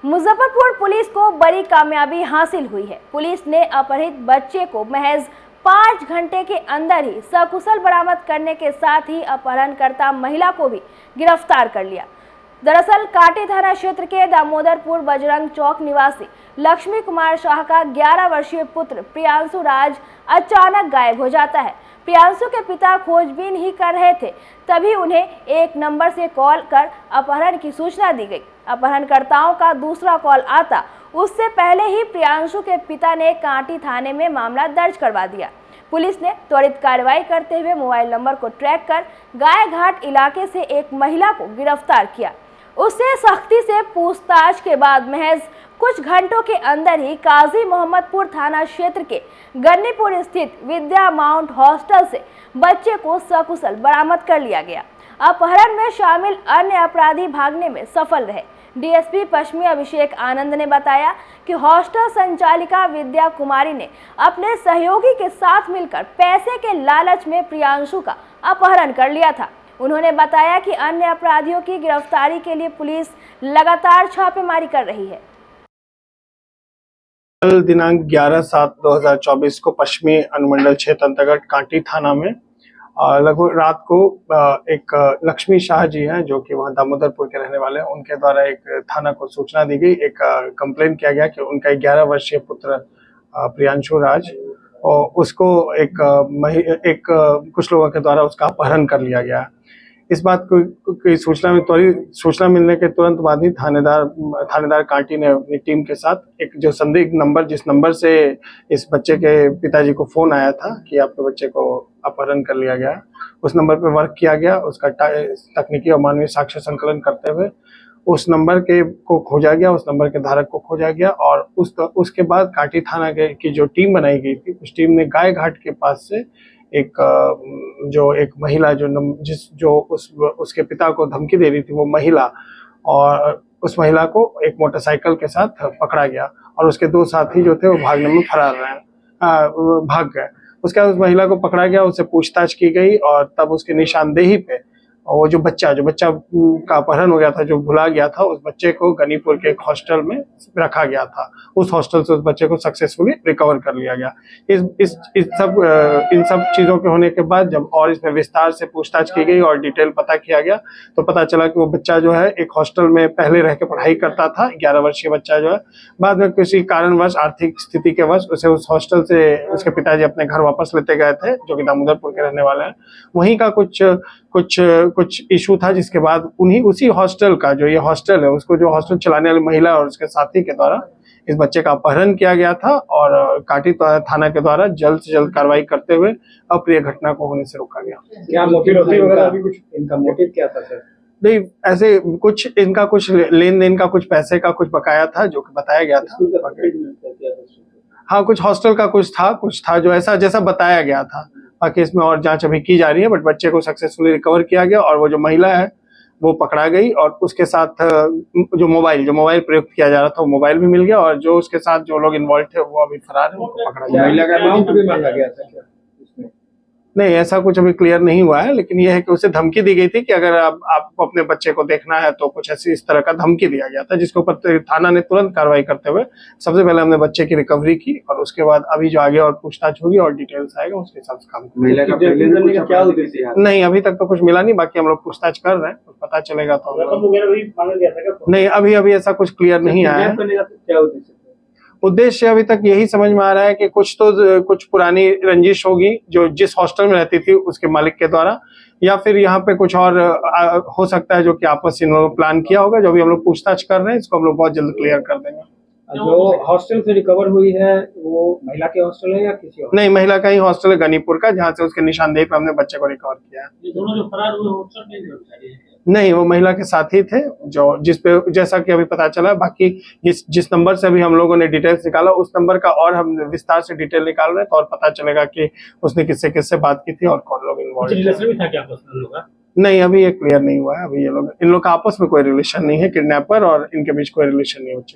Muzaffarpur police को बड़ी कामयाबी हासिल हुई है। पुलिस ने अपहृत बच्चे को महज 5 घंटे के अंदर ही सकुशल बरामद करने के साथ ही अपहरणकर्ता महिला को भी गिरफ्तार कर लिया। दरअसल कांटी थाना क्षेत्र के दामोदरपुर बजरंग चौक निवासी लक्ष्मी कुमार शाह का 11 वर्षीय पुत्र प्रियांशु राज अचानक गायब हो जाता है। प्रियांशु के पिता खोजबीन ही कर रहे थे, तभी उन्हें एक नंबर से कॉल कर अपहरण की सूचना दी गई। अपहरणकर्ताओं का दूसरा कॉल आता उससे पहले ही प्रियांशु के पिता ने कांटी थाने में मामला दर्ज करवा दिया। पुलिस ने त्वरित कार्रवाई करते हुए मोबाइल नंबर को ट्रैक कर गायघाट इलाके से एक महिला को गिरफ्तार किया। उससे सख्ती से पूछताछ के बाद महज कुछ घंटों के अंदर ही काजी मोहम्मदपुर थाना क्षेत्र के गन्नीपुर स्थित विद्या माउंट हॉस्टल से बच्चे को सकुशल बरामद कर लिया गया। अपहरण में शामिल अन्य अपराधी भागने में सफल रहे। डीएसपी पश्चिमी अभिषेक आनंद ने बताया कि हॉस्टल संचालिका विद्या कुमारी ने अपने सहयोगी के साथ मिलकर पैसे के लालच में प्रियांशु का अपहरण कर लिया था। उन्होंने बताया कि अन्य अपराधियों की गिरफ्तारी के लिए पुलिस लगातार छापेमारी कर रही है। कल दिनांक 11/7/2024 को पश्चिमी अनुमंडल क्षेत्र अंतर्गत कांटी थाना में लगभग रात को एक लक्ष्मी शाह जी हैं जो कि वहाँ दामोदरपुर के रहने वाले हैं, उनके द्वारा एक थाना को सूचना दी गई। एक कंप्लेन किया गया कि उनका 11 वर्षीय पुत्र प्रियांशु राज और उसको कुछ लोगों के द्वारा उसका अपहरण कर लिया गया। इस बात की सूचना मिलने के तुरंत बाद ही थानेदार कांटी ने अपनी टीम के साथ एक जो संदिग्ध नंबर, जिस नंबर से इस बच्चे के पिताजी को फोन आया था कि आपके बच्चे को अपहरण कर लिया गया, उस नंबर पर वर्क किया गया। उसका तकनीकी और मानवीय साक्ष्य संकलन करते हुए उस नंबर को खोजा गया, उस नंबर के धारक को खोजा गया और उसके बाद कांटी थाना की जो टीम बनाई गई थी, उस टीम ने गायघाट के पास से एक महिला उसके पिता को धमकी दे रही थी, वो महिला, और उस महिला को एक मोटरसाइकिल के साथ पकड़ा गया और उसके 2 साथी जो थे वो भागने में भाग गए। उसके बाद उस महिला को पकड़ा गया, उससे पूछताछ की गई और तब उसके निशानदेही पे वो जो बच्चा का अपहरण हो गया था, जो भुला गया था, उस बच्चे को गनीपुर के एक हॉस्टल में रखा गया था। उस हॉस्टल से उस बच्चे को सक्सेसफुली रिकवर कर लिया गया। इन सब चीजों के होने के बाद जब और इसमें विस्तार से पूछताछ की गई और डिटेल पता किया गया तो पता चला कि वो बच्चा जो है एक हॉस्टल में पहले रह के पढ़ाई करता था। 11 वर्षीय बच्चा जो है बाद में किसी कारणवश, आर्थिक स्थिति के वश उसे उस हॉस्टल से उसके पिताजी अपने घर वापस लेते गए थे, जो कि दामोदरपुर के रहने वाले हैं। वहीं का कुछ इशू था, जिसके बाद उसी हॉस्टल का, जो ये हॉस्टल है, उसको जो हॉस्टल चलाने वाली महिला और उसके साथी के द्वारा इस बच्चे का अपहरण किया गया था और कांटी थाना के द्वारा जल्द से जल्द कार्रवाई करते हुए अप्रिय घटना को होने से रोका गया। क्या मोटिव वगैरह अभी कुछ इनका मोटिव क्या था सर? नहीं, ऐसे इनका कुछ लेन देन का, कुछ पैसे का कुछ बकाया था जो कि बताया गया था। हाँ, कुछ हॉस्टल का कुछ था जो जैसा बताया गया था। बाकी इसमें और जांच अभी की जा रही है, बट बच्चे को सक्सेसफुली रिकवर किया गया और वो जो महिला है वो पकड़ा गई और उसके साथ जो मोबाइल प्रयुक्त किया जा रहा था वो मोबाइल भी मिल गया और जो उसके साथ जो लोग इन्वॉल्व थे वो अभी फरार है, उनको पकड़ा गया। महिला का अमाउंट भी मांगा गया था क्या इसमें? नहीं, ऐसा कुछ अभी क्लियर नहीं हुआ है, लेकिन यह है कि उसे धमकी दी गई थी कि अगर आपको अपने बच्चे को देखना है तो कुछ इस तरह का धमकी दिया गया था, जिसके ऊपर थाना ने तुरंत कार्रवाई करते हुए सबसे पहले हमने बच्चे की रिकवरी की और उसके बाद अभी जो आगे और पूछताछ होगी और डिटेल्स आएगा उसके हिसाब से काम करेंगे। क्या उद्देश्य है? नहीं, अभी तक तो कुछ मिला नहीं, बाकी हम लोग पूछताछ कर रहे हैं, पता चलेगा तो। नहीं, अभी ऐसा कुछ क्लियर नहीं आया है। क्या उद्देश्य अभी तक यही समझ में आ रहा है कि कुछ पुरानी रंजिश होगी जो जिस हॉस्टल में रहती थी उसके मालिक के द्वारा, या फिर यहाँ पे कुछ और हो सकता है जो कि आपस में प्लान किया होगा, जो भी हम लोग पूछताछ कर रहे हैं। इसको हम लोग बहुत जल्द क्लियर कर देंगे। जो हॉस्टल से रिकवर हुई है वो महिला के हॉस्टल है या किसी और? नहीं, महिला का ही हॉस्टल है गनीपुर का, जहाँ से उसके निशानदेही पे हमने बच्चे को रिकवर किया है। ये दोनों जो फरार हुए हॉस्टल नहीं, वो महिला के साथी थे, जो जिसपे जैसा कि अभी पता चला। बाकी जिस नंबर से अभी हम लोगों ने डिटेल्स निकाला, उस नंबर का और हम विस्तार से डिटेल निकाल रहे हैं तो और पता चलेगा कि उसने किससे बात की थी और कौन लोग इन्वॉल्व। नहीं, अभी ये क्लियर नहीं हुआ है। अभी इन लोग का आपस में कोई रिलेशन नहीं है, किडनैपर और इनके बीच कोई रिलेशन नहीं हो चुका।